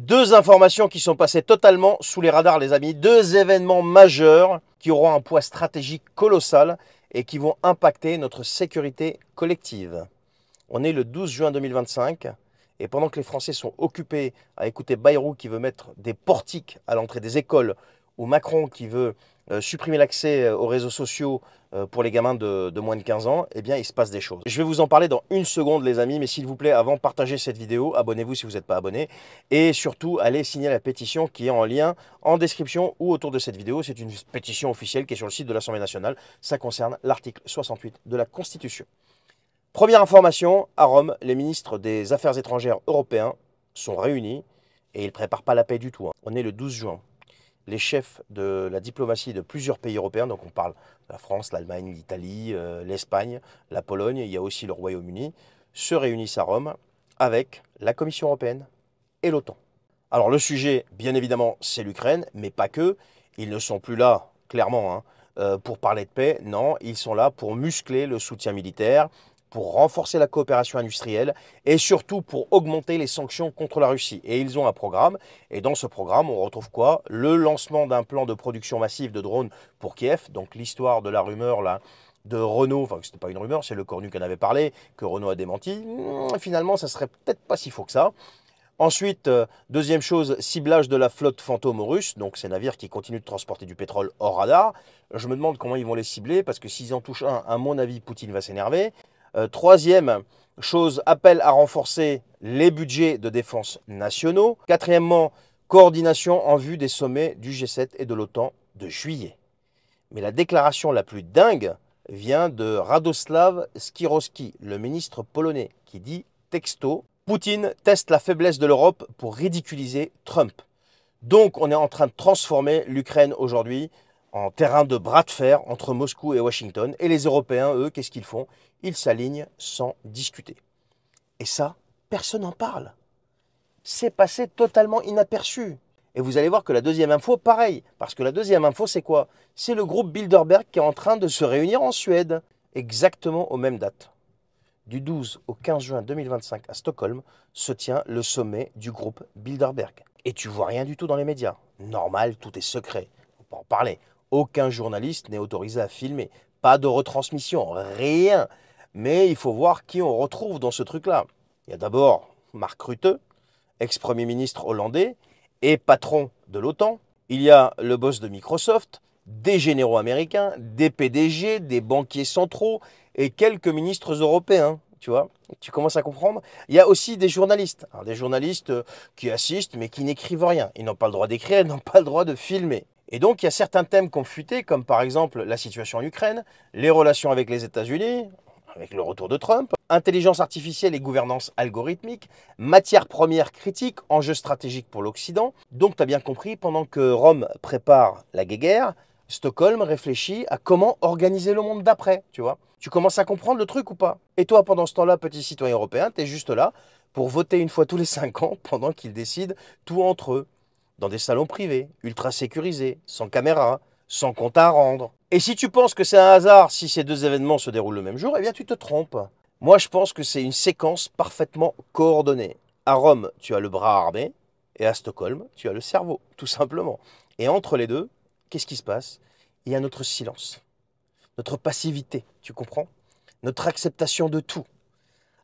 Deux informations qui sont passées totalement sous les radars, les amis. Deux événements majeurs qui auront un poids stratégique colossal et qui vont impacter notre sécurité collective. On est le 12 juin 2025 et pendant que les Français sont occupés à écouter Bayrou qui veut mettre des portiques à l'entrée des écoles ou Macron qui veut supprimer l'accès aux réseaux sociaux pour les gamins de moins de 15 ans, eh bien, il se passe des choses. Je vais vous en parler dans une seconde, les amis, mais s'il vous plaît, avant, partagez cette vidéo, abonnez-vous si vous n'êtes pas abonné, et surtout, allez signer la pétition qui est en lien en description ou autour de cette vidéo. C'est une pétition officielle qui est sur le site de l'Assemblée nationale. Ça concerne l'article 68 de la Constitution. Première information, à Rome, les ministres des Affaires étrangères européens sont réunis et ils ne préparent pas la paix du tout. On est le 12 juin. Les chefs de la diplomatie de plusieurs pays européens, donc on parle de la France, l'Allemagne, l'Italie, l'Espagne, la Pologne, il y a aussi le Royaume-Uni, se réunissent à Rome avec la Commission européenne et l'OTAN. Alors le sujet, bien évidemment, c'est l'Ukraine, mais pas que. Ils ne sont plus là, clairement, pour parler de paix. Non, ils sont là pour muscler le soutien militaire, pour renforcer la coopération industrielle et surtout pour augmenter les sanctions contre la Russie. Et ils ont un programme, et dans ce programme, on retrouve quoi? Le lancement d'un plan de production massive de drones pour Kiev, donc l'histoire de la rumeur là, de Renault, enfin ce n'était pas une rumeur, c'est le Cornu qui en avait parlé, que Renault a démenti. Finalement, ça serait peut-être pas si faux que ça. Ensuite, deuxième chose, ciblage de la flotte fantôme russe, donc ces navires qui continuent de transporter du pétrole hors radar. Je me demande comment ils vont les cibler, parce que s'ils en touchent un, à mon avis, Poutine va s'énerver. Troisième chose, appel à renforcer les budgets de défense nationaux. Quatrièmement, coordination en vue des sommets du G7 et de l'OTAN de juillet. Mais la déclaration la plus dingue vient de Radoslav Skiroski, le ministre polonais, qui dit texto « Poutine teste la faiblesse de l'Europe pour ridiculiser Trump ». Donc on est en train de transformer l'Ukraine aujourd'hui en terrain de bras de fer entre Moscou et Washington. Et les Européens, eux, qu'est-ce qu'ils font? Ils s'alignent sans discuter. Et ça, personne n'en parle. C'est passé totalement inaperçu. Et vous allez voir que la deuxième info, pareil. Parce que la deuxième info, c'est quoi? C'est le groupe Bilderberg qui est en train de se réunir en Suède. Exactement aux mêmes dates. Du 12 au 15 juin 2025 à Stockholm se tient le sommet du groupe Bilderberg. Et tu vois rien du tout dans les médias. Normal, tout est secret. Faut pas en parler. Aucun journaliste n'est autorisé à filmer. Pas de retransmission, rien. Mais il faut voir qui on retrouve dans ce truc-là. Il y a d'abord Mark Rutte, ex-premier ministre hollandais et patron de l'OTAN. Il y a le boss de Microsoft, des généraux américains, des PDG, des banquiers centraux et quelques ministres européens. Tu vois, tu commences à comprendre. Il y a aussi des journalistes. Alors, des journalistes qui assistent mais qui n'écrivent rien. Ils n'ont pas le droit d'écrire, ils n'ont pas le droit de filmer. Et donc, il y a certains thèmes qui ont fuité, comme par exemple la situation en Ukraine, les relations avec les États-Unis, avec le retour de Trump, intelligence artificielle et gouvernance algorithmique, matières premières critiques, enjeux stratégiques pour l'Occident. Donc, tu as bien compris, pendant que Rome prépare la guéguerre, Stockholm réfléchit à comment organiser le monde d'après, tu vois. Tu commences à comprendre le truc ou pas? Et toi, pendant ce temps-là, petit citoyen européen, tu es juste là pour voter une fois tous les 5 ans pendant qu'ils décident tout entre eux. Dans des salons privés, ultra sécurisés, sans caméra, sans compte à rendre. Et si tu penses que c'est un hasard si ces deux événements se déroulent le même jour, eh bien tu te trompes. Moi je pense que c'est une séquence parfaitement coordonnée. À Rome, tu as le bras armé, et à Stockholm, tu as le cerveau, tout simplement. Et entre les deux, qu'est-ce qui se passe? Il y a notre silence, notre passivité, tu comprends? Notre acceptation de tout.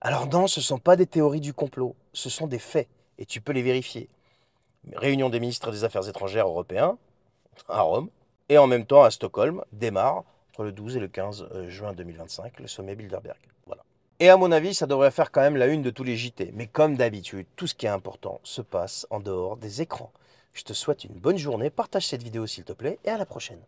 Alors non, ce ne sont pas des théories du complot, ce sont des faits, et tu peux les vérifier. Réunion des ministres des Affaires étrangères européens à Rome. Et en même temps, à Stockholm, démarre entre le 12 et le 15 juin 2025 le sommet Bilderberg. Voilà. Et à mon avis, ça devrait faire quand même la une de tous les JT. Mais comme d'habitude, tout ce qui est important se passe en dehors des écrans. Je te souhaite une bonne journée, partage cette vidéo s'il te plaît et à la prochaine.